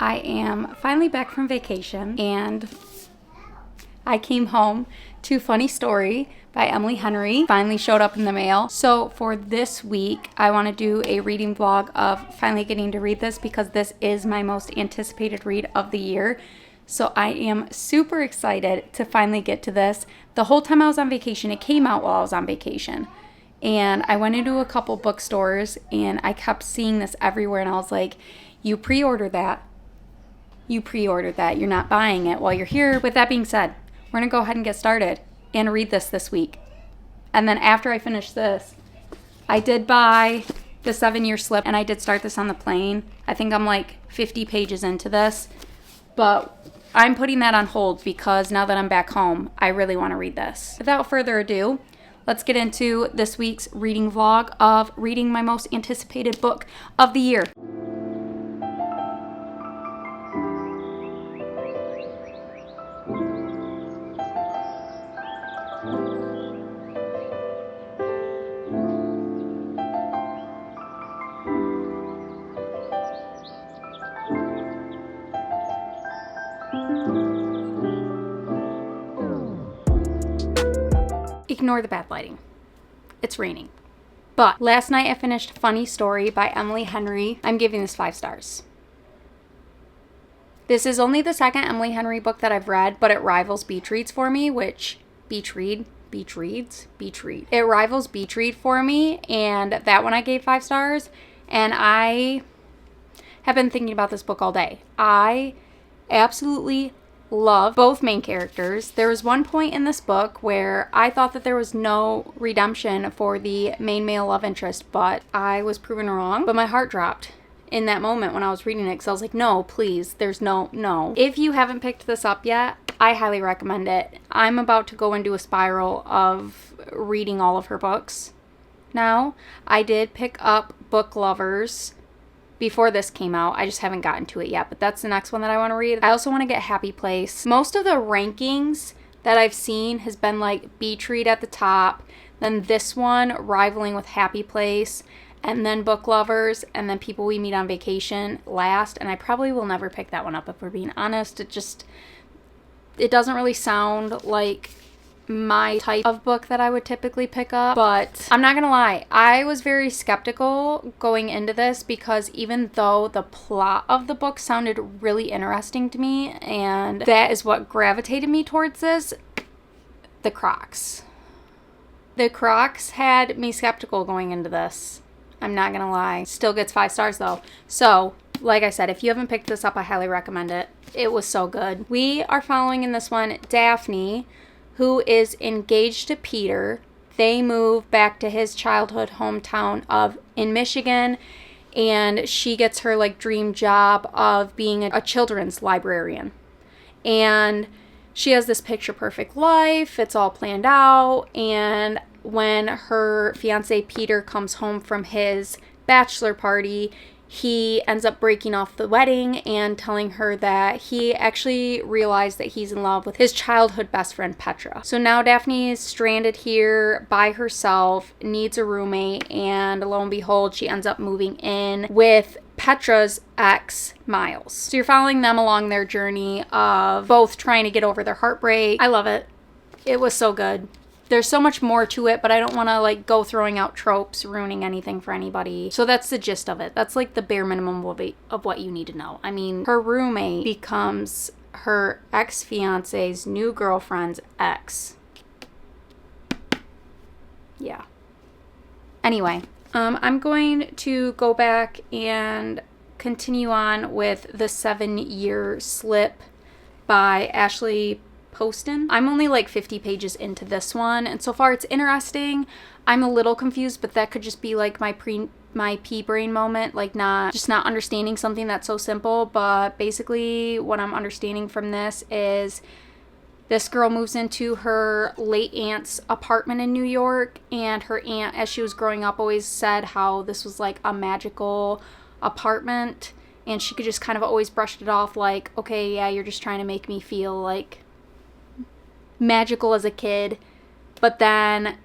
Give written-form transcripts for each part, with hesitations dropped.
I am finally back from vacation and I came home to Funny Story by Emily Henry. Finally showed up in the mail. So for this week, I want to do a reading vlog of finally getting to read this because this is my most anticipated read of the year. So I am super excited to finally get to this. The whole time I was on vacation, it came out while I was on vacation. And I went into a couple bookstores and I kept seeing this everywhere and I was like, you pre-ordered that. You pre-ordered that. You're not buying it while you're here. With that being said, we're going to go ahead and get started and read this week. And then after I finish this, I did buy the 7-year slip and I did start this on the plane. I think I'm like 50 pages into this, but I'm putting that on hold because now that I'm back home, I really want to read this. Without further ado, let's get into this week's reading vlog of reading my most anticipated book of the year. Ignore the bad lighting. It's raining. But last night I finished Funny Story by Emily Henry. I'm giving this 5 stars. This is only the second Emily Henry book that I've read, but it rivals Beach Reads for me, which Beach Read. It rivals Beach Read for me, and that one I gave 5 stars. And I have been thinking about this book all day. I absolutely love both main characters. There was one point in this book where I thought that there was no redemption for the main male love interest, but I was proven wrong. But my heart dropped in that moment when I was reading it because I was like, no, please, there's no. If you haven't picked this up yet, I highly recommend it. I'm about to go into a spiral of reading all of her books now. I did pick up Book Lovers before this came out. I just haven't gotten to it yet, but that's the next one that I want to read. I also want to get Happy Place. Most of the rankings that I've seen has been like Beach Read at the top, then this one rivaling with Happy Place, and then Book Lovers, and then People We Meet on Vacation last, and I probably will never pick that one up if we're being honest. It doesn't really sound like my type of book that I would typically pick up, but I'm not gonna lie, I was very skeptical going into this because even though the plot of the book sounded really interesting to me and that is what gravitated me towards this, the Crocs had me skeptical going into this. I'm not gonna lie. Still gets 5 stars though. So like I said, if you haven't picked this up, I highly recommend it. It was so good. We are following in this one Daphne, who is engaged to Peter. They move back to his childhood hometown in Michigan, and she gets her like dream job of being a children's librarian. And she has this picture perfect life. It's all planned out. And when her fiance Peter comes home from his bachelor party, he ends up breaking off the wedding and telling her that he actually realized that he's in love with his childhood best friend, Petra. So now Daphne is stranded here by herself, needs a roommate, and lo and behold, she ends up moving in with Petra's ex, Miles. So you're following them along their journey of both trying to get over their heartbreak. I love it. It was so good. There's so much more to it, but I don't want to like go throwing out tropes, ruining anything for anybody. So that's the gist of it. That's like the bare minimum of what you need to know. I mean, her roommate becomes her ex-fiance's new girlfriend's ex. Yeah. Anyway, I'm going to go back and continue on with the 7-year slip by Ashley Poston. I'm only like 50 pages into this one, and so far it's interesting. I'm a little confused, but that could just be like my pea brain moment, like not understanding something that's so simple. But basically what I'm understanding from this is this girl moves into her late aunt's apartment in New York, and her aunt, as she was growing up, always said how this was like a magical apartment, and she could just kind of always brushed it off like, okay, yeah, you're just trying to make me feel like magical as a kid. But then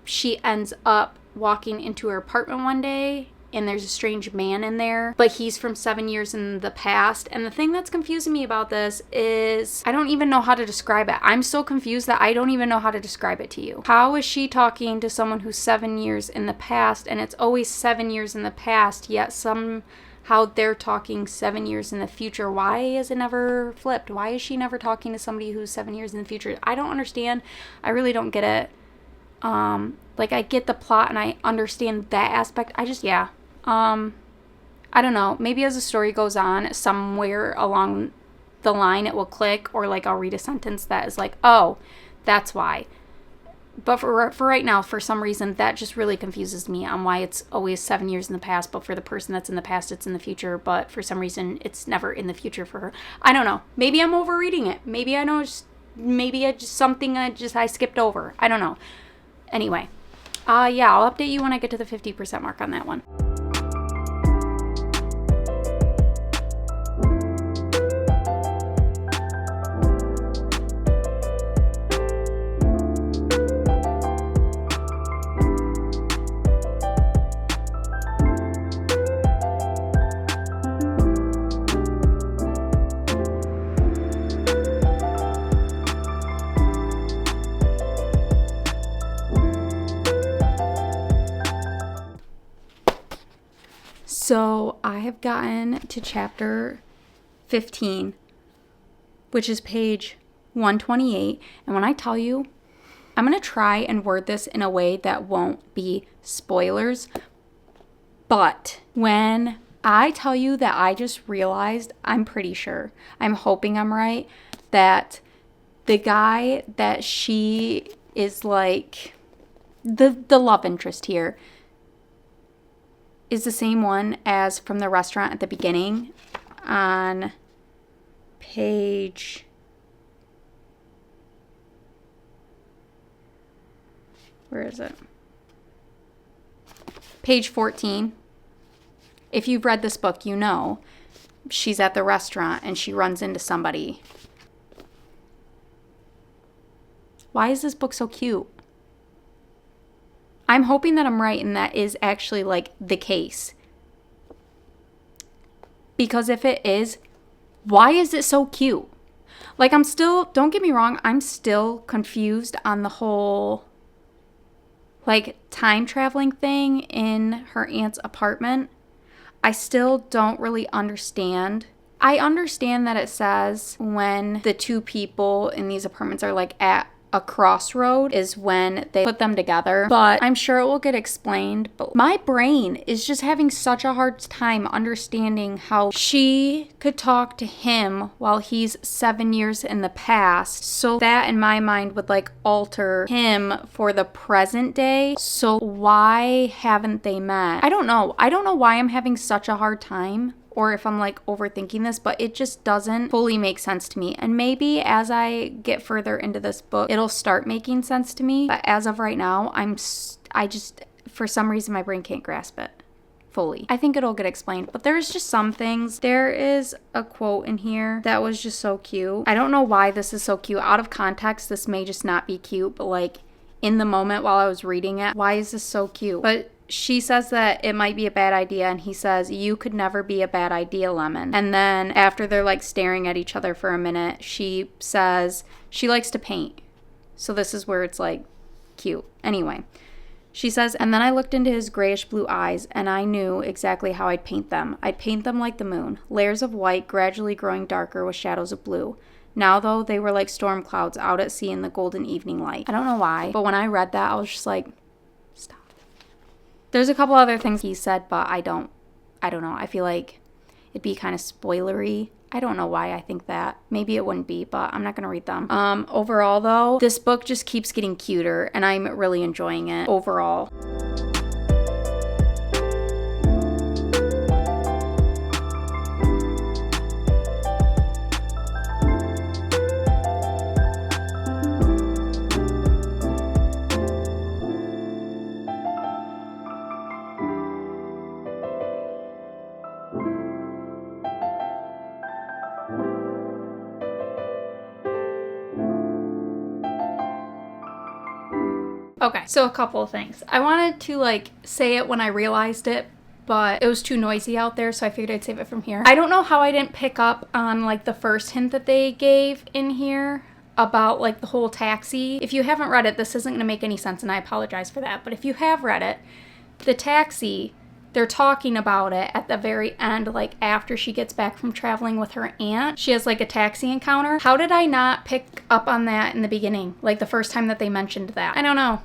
she ends up walking into her apartment one day and there's a strange man in there, but he's from 7 years in the past. And the thing that's confusing me about this is I don't even know how to describe it. I'm so confused that I don't even know how to describe it to you. How is she talking to someone who's 7 years in the past, and it's always 7 years in the past, yet somehow they're talking 7 years in the future? Why is it never flipped? Why is she never talking to somebody who's 7 years in the future? I don't understand. I really don't get it. Like, I get the plot and I understand that aspect. I don't know. Maybe as the story goes on, somewhere along the line it will click, or like I'll read a sentence that is like, oh, that's why. But for right now, for some reason, that just really confuses me on why it's always 7 years in the past, but for the person that's in the past, it's in the future. But for some reason, it's never in the future for her. I don't know. Maybe I'm overreading it. Maybe I know. Maybe I skipped over. I don't know. Anyway, yeah, I'll update you when I get to the 50% mark on that one. So I have gotten to chapter 15, which is page 128. And when I tell you, I'm going to try and word this in a way that won't be spoilers. But when I tell you that I just realized, I'm pretty sure, I'm hoping I'm right, that the guy that she is like, the love interest here, is the same one as from the restaurant at the beginning on page... Where is it? Page 14. If you've read this book, you know she's at the restaurant and she runs into somebody. Why is this book so cute? I'm hoping that I'm right and that is actually like the case. Because if it is, why is it so cute? Like, I'm still, don't get me wrong, I'm still confused on the whole like time traveling thing in her aunt's apartment. I still don't really understand. I understand that it says when the two people in these apartments are like at a crossroad is when they put them together, but I'm sure it will get explained. But my brain is just having such a hard time understanding how she could talk to him while he's 7 years in the past, so that in my mind would like alter him for the present day. So why haven't they met? I don't know why I'm having such a hard time, or if I'm like overthinking this, but it just doesn't fully make sense to me. And maybe as I get further into this book, it'll start making sense to me. But as of right now, I just, for some reason, my brain can't grasp it fully. I think it'll get explained, but there's just some things. There is a quote in here that was just so cute. I don't know why this is so cute. Out of context, this may just not be cute, but like in the moment while I was reading it, why is this so cute? But she says that it might be a bad idea, and he says, "You could never be a bad idea, Lemon." And then after they're like staring at each other for a minute, she says she likes to paint. So this is where it's like cute. Anyway, she says, "And then I looked into his grayish blue eyes, and I knew exactly how I'd paint them. I'd paint them like the moon, layers of white gradually growing darker with shadows of blue. Now, though, they were like storm clouds out at sea in the golden evening light." I don't know why, but when I read that, I was just like, stop. There's a couple other things he said, but I don't know. I feel like it'd be kind of spoilery. I don't know why I think that. Maybe it wouldn't be, but I'm not going to read them. Overall, though, this book just keeps getting cuter, and I'm really enjoying it overall. Okay, so a couple of things. I wanted to like say it when I realized it, but it was too noisy out there, so I figured I'd save it from here. I don't know how I didn't pick up on like the first hint that they gave in here about like the whole taxi. If you haven't read it, this isn't going to make any sense, and I apologize for that. But if you have read it, the taxi, they're talking about it at the very end, like after she gets back from traveling with her aunt. She has like a taxi encounter. How did I not pick up on that in the beginning? Like the first time that they mentioned that? I don't know.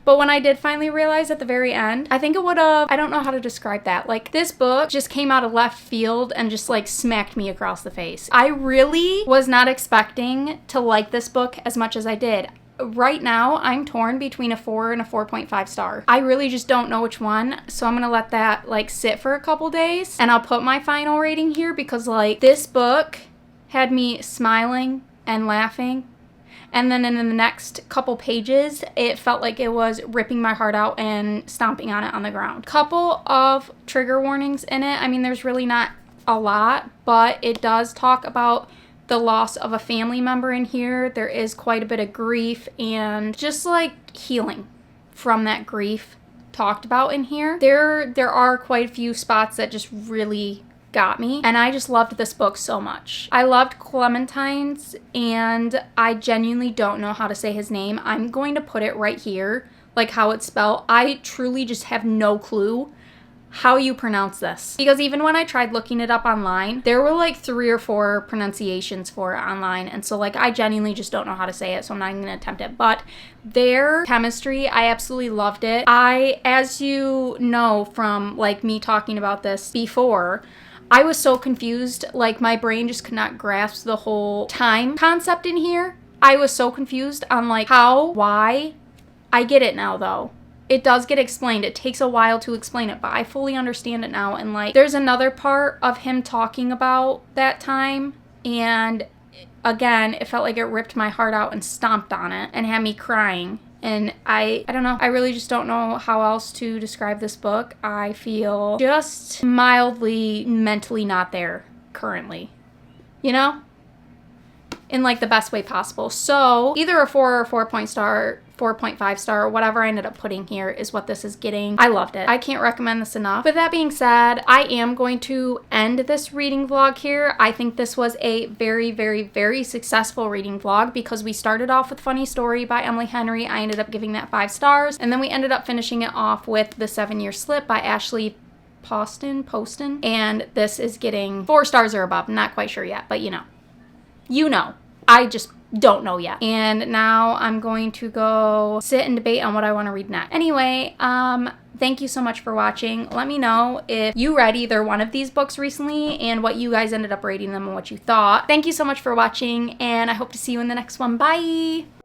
But when I did finally realize at the very end, I think it would have, I don't know how to describe that. Like, this book just came out of left field and just like smacked me across the face. I really was not expecting to like this book as much as I did. Right now, I'm torn between a 4 and a 4.5 star. I really just don't know which one, so I'm gonna let that like sit for a couple days, and I'll put my final rating here because like this book had me smiling and laughing. And then in the next couple pages, it felt like it was ripping my heart out and stomping on it on the ground. Couple of trigger warnings in it. I mean, there's really not a lot, but it does talk about the loss of a family member in here. There is quite a bit of grief and just like healing from that grief talked about in here. There are quite a few spots that just really got me, and I just loved this book so much. I loved Clementine's, and I genuinely don't know how to say his name. I'm going to put it right here, like how it's spelled. I truly just have no clue how you pronounce this, because even when I tried looking it up online, there were like 3 or 4 pronunciations for it online, and so like I genuinely just don't know how to say it, so I'm not even gonna attempt it. But their chemistry, I absolutely loved it. As you know from like me talking about this before, I was so confused, like my brain just could not grasp the whole time concept in here. I was so confused on like how, why. I get it now though. It does get explained. It takes a while to explain it, but I fully understand it now. And like there's another part of him talking about that time, and again, it felt like it ripped my heart out and stomped on it and had me crying. And I don't know. I really just don't know how else to describe this book. I feel just mildly mentally not there currently, you know? In like the best way possible. So either a 4 or 4.5 star, or whatever I ended up putting here is what this is getting. I loved it. I can't recommend this enough. With that being said, I am going to end this reading vlog here. I think this was a very, very, very successful reading vlog because we started off with Funny Story by Emily Henry. I ended up giving that 5 stars, and then we ended up finishing it off with The 7-Year Slip by Ashley Poston, and this is getting 4 stars or above. I'm not quite sure yet, but you know. I just don't know yet. And now I'm going to go sit and debate on what I want to read next. Anyway, thank you so much for watching. Let me know if you read either one of these books recently and what you guys ended up rating them and what you thought. Thank you so much for watching, and I hope to see you in the next one. Bye!